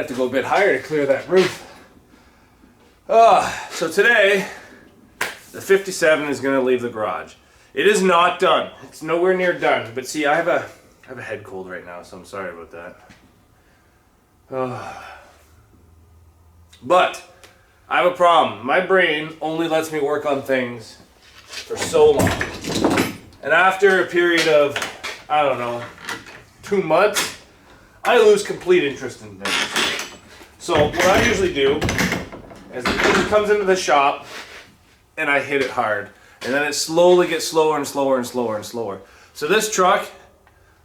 to go a bit higher to clear that roof. So today, the 57 is going to leave the garage. It is not done. It's nowhere near done. But see, I have a head cold right now, so I'm sorry about that. But I have a problem. My brain only lets me work on things for so long. And after a period of, I don't know, 2 months, I lose complete interest in things. So what I usually do is it comes into the shop and I hit it hard. And then it slowly gets slower and slower and slower and slower. So this truck,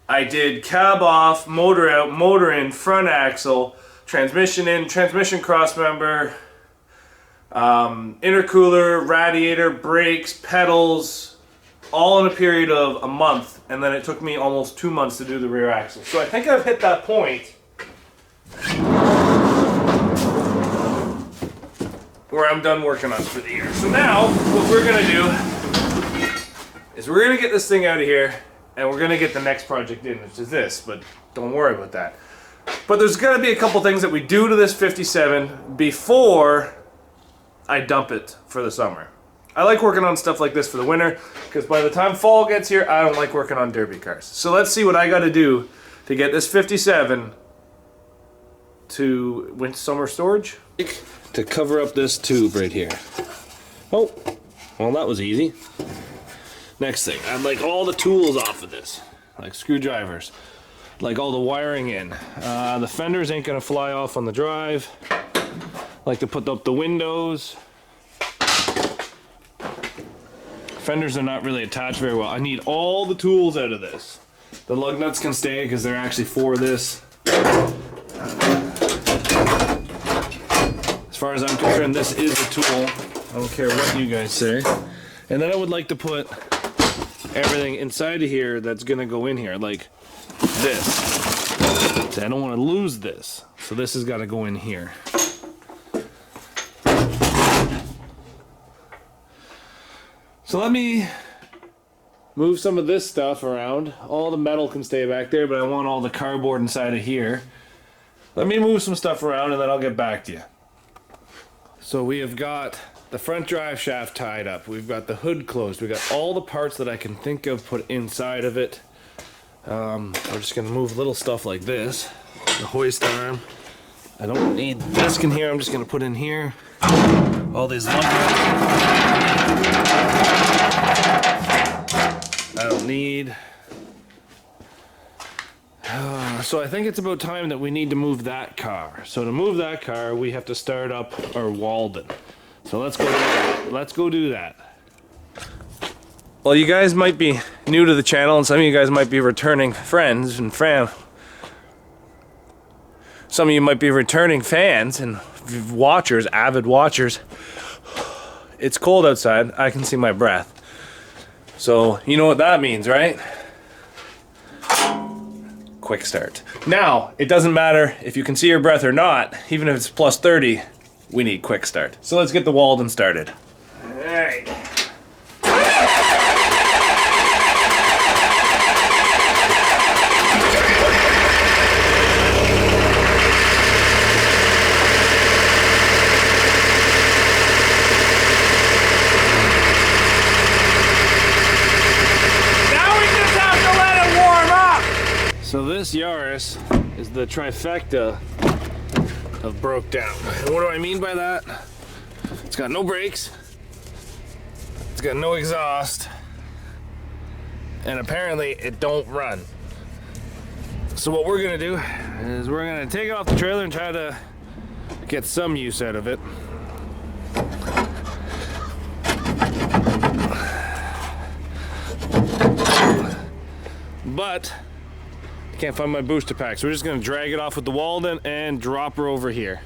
I did cab off, motor out, motor in, front axle, transmission in, transmission cross member, intercooler, radiator, brakes, pedals, all in a period of a month. And then it took me almost 2 months to do the rear axle. So I think I've hit that point where I'm done working on it for the year. So now, what we're gonna do is we're gonna get this thing out of here and we're gonna get the next project in, which is this, but don't worry about that. But there's gonna be a couple things that we do to this 57 before I dump it for the summer. I like working on stuff like this for the winter, because by the time fall gets here, I don't like working on derby cars. So let's see what I gotta do to get this 57 to winter summer storage. To cover up this tube right here. Oh, well that was easy. Next thing, I'd like all the tools off of this, like screwdrivers, like all the wiring in. The fenders ain't gonna fly off on the drive. Like to put up the windows. Fenders are not really attached very well. I need all the tools out of this. The lug nuts can stay because they're actually for this. As far as I'm concerned, this is a tool. I don't care what you guys say. And then I would like to put everything inside of here that's gonna go in here, like this. So I don't want to lose this. So this has got to go in here. So let me move some of this stuff around. All the metal can stay back there, but I want all the cardboard inside of here. Let me move some stuff around and then I'll get back to you. So we have got the front drive shaft tied up. We've got the hood closed. We've got all the parts that I can think of put inside of it. We're just gonna move little stuff like this. The hoist arm. I don't need this in here. I'm just gonna put in here. All these lug nuts. I don't need. So I think it's about time that we need to move that car. So to move that car, we have to start up our Walden. So let's go do that. Let's go do that. Well, you guys might be new to the channel, and some of you guys might be returning friends and some of you might be returning fans and watchers, avid watchers. It's cold outside. I can see my breath. So you know what that means, right? Quick start. Now, it doesn't matter if you can see your breath or not, even if it's plus 30, we need quick start. So let's get the Walden started. All right. So this Yaris is the trifecta of broke down. And what do I mean by that? It's got no brakes, it's got no exhaust, and apparently it don't run. So what we're gonna do is we're gonna take it off the trailer and try to get some use out of it. But I can't find my booster pack, so we're just gonna drag it off with the Walden and drop her over here.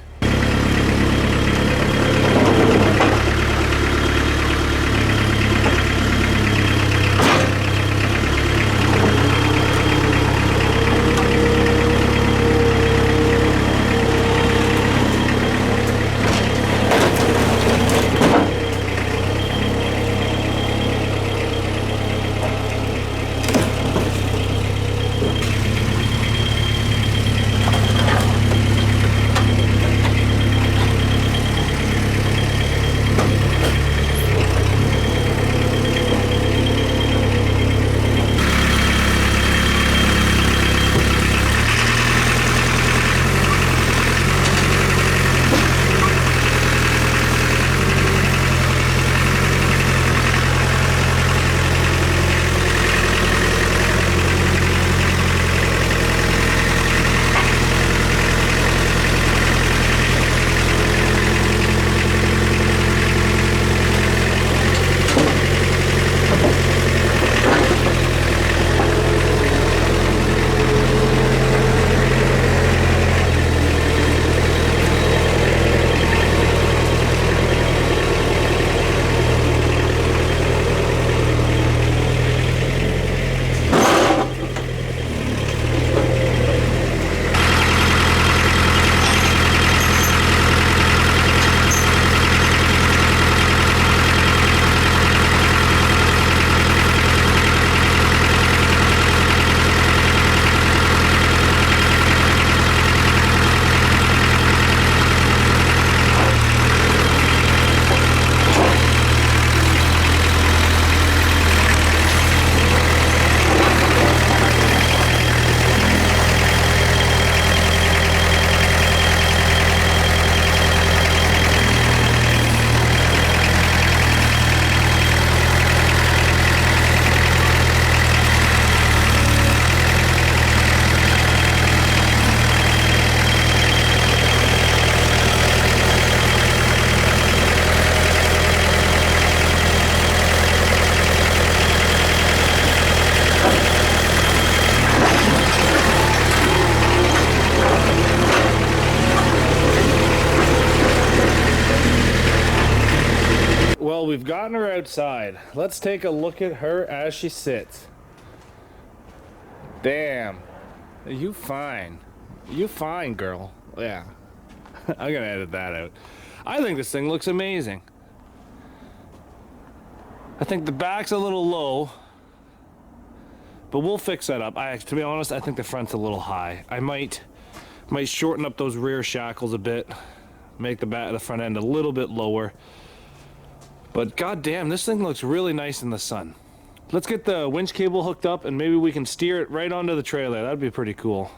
we've gotten her outside. Let's take a look at her as she sits. Damn. You fine. You fine, girl. Yeah. I'm gonna edit that out. I think this thing looks amazing. I think the back's a little low, but we'll fix that up. To be honest, I think the front's a little high. I might shorten up those rear shackles a bit, make the front end a little bit lower. But goddamn, this thing looks really nice in the sun. Let's get the winch cable hooked up and maybe we can steer it right onto the trailer. That'd be pretty cool.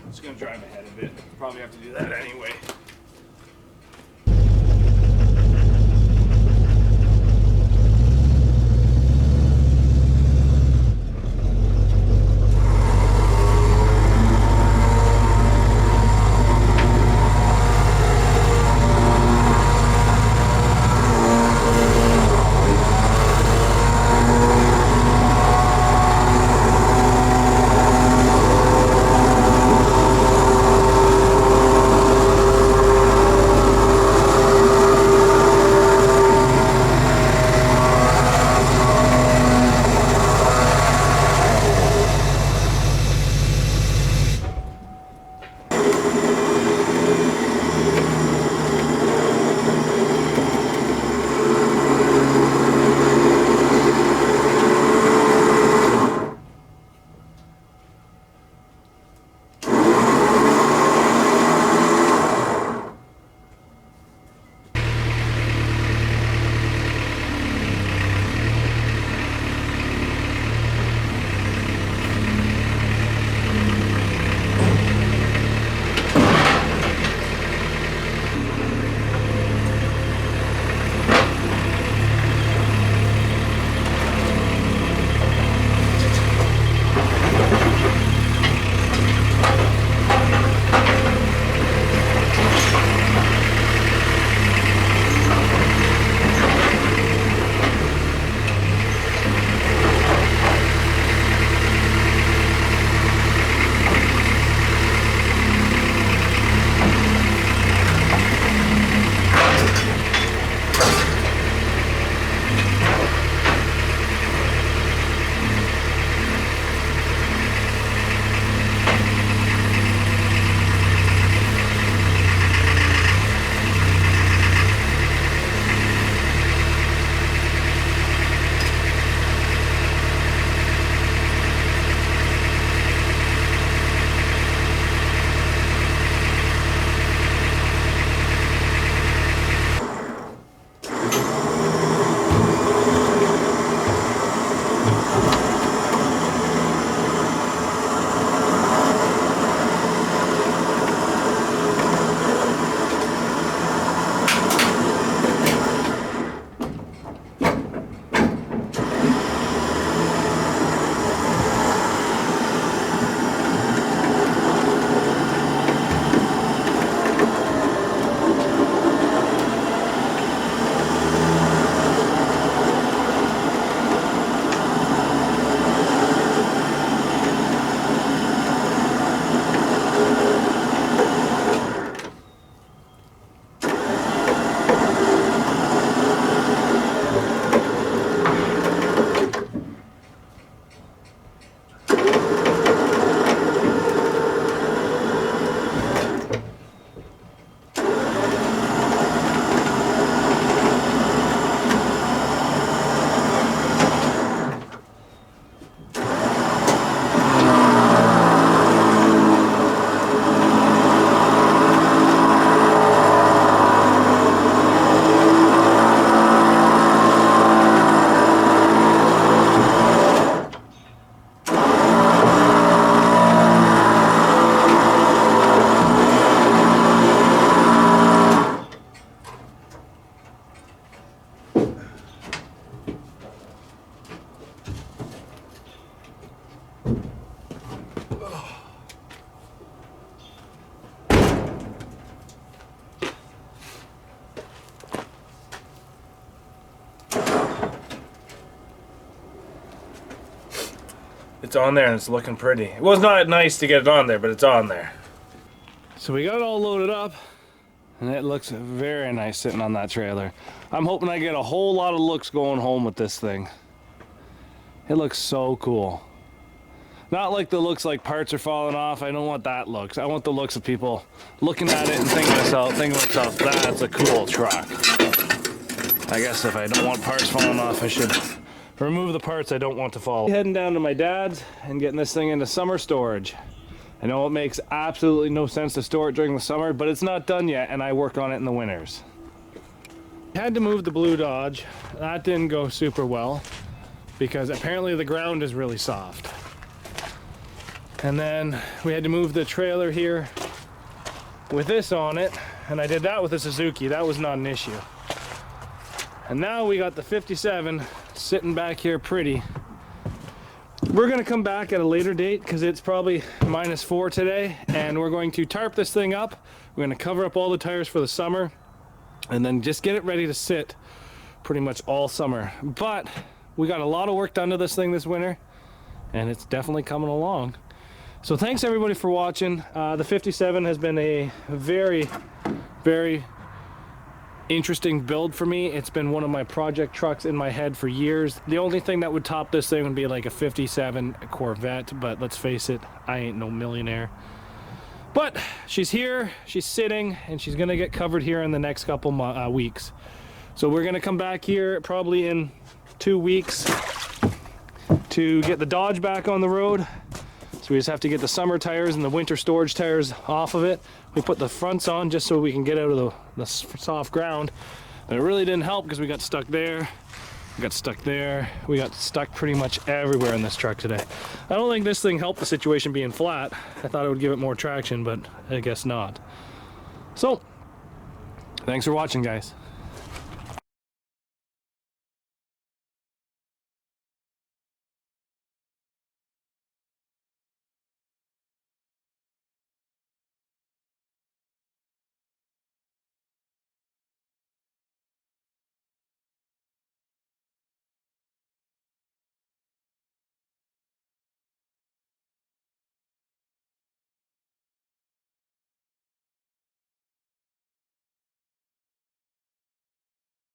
It's gonna drive ahead a bit. Probably have to do that anyway. it's on there and it's looking pretty. It was not nice to get it on there, but it's on there. So we got it all loaded up, and it looks very nice sitting on that trailer. I'm hoping I get a whole lot of looks going home with this thing. It looks so cool. Not like the looks like parts are falling off. I don't want that looks. I want the looks of people looking at it and thinking to myself, that's a cool truck. I guess if I don't want parts falling off, I should remove the parts I don't want to fall. Heading down to my dad's and getting this thing into summer storage. I know it makes absolutely no sense to store it during the summer, but it's not done yet, and I work on it in the winters. Had to move the blue Dodge. That didn't go super well because apparently the ground is really soft. And then we had to move the trailer here with this on it, and I did that with a Suzuki. That was not an issue. And now we got the 57 sitting back here pretty. We're gonna come back at a later date because it's probably -4 today, and we're going to tarp this thing up. We're gonna cover up all the tires for the summer and then just get it ready to sit pretty much all summer. But we got a lot of work done to this thing this winter, and it's definitely coming along. So thanks everybody for watching. The 57 has been a very, very interesting build for me. It's been one of my project trucks in my head for years. The only thing that would top this thing would be like a 57 Corvette, but let's face it, I ain't no millionaire. But she's here, she's sitting, and she's gonna get covered here in the next couple weeks. So we're gonna come back here probably in 2 weeks to get the Dodge back on the road. So we just have to get the summer tires and the winter storage tires off of it. We put the fronts on just so we can get out of the soft ground. But it really didn't help because we got stuck there, we got stuck there, we got stuck pretty much everywhere in this truck today. I don't think this thing helped the situation being flat. I thought it would give it more traction, but I guess not. So, thanks for watching, guys.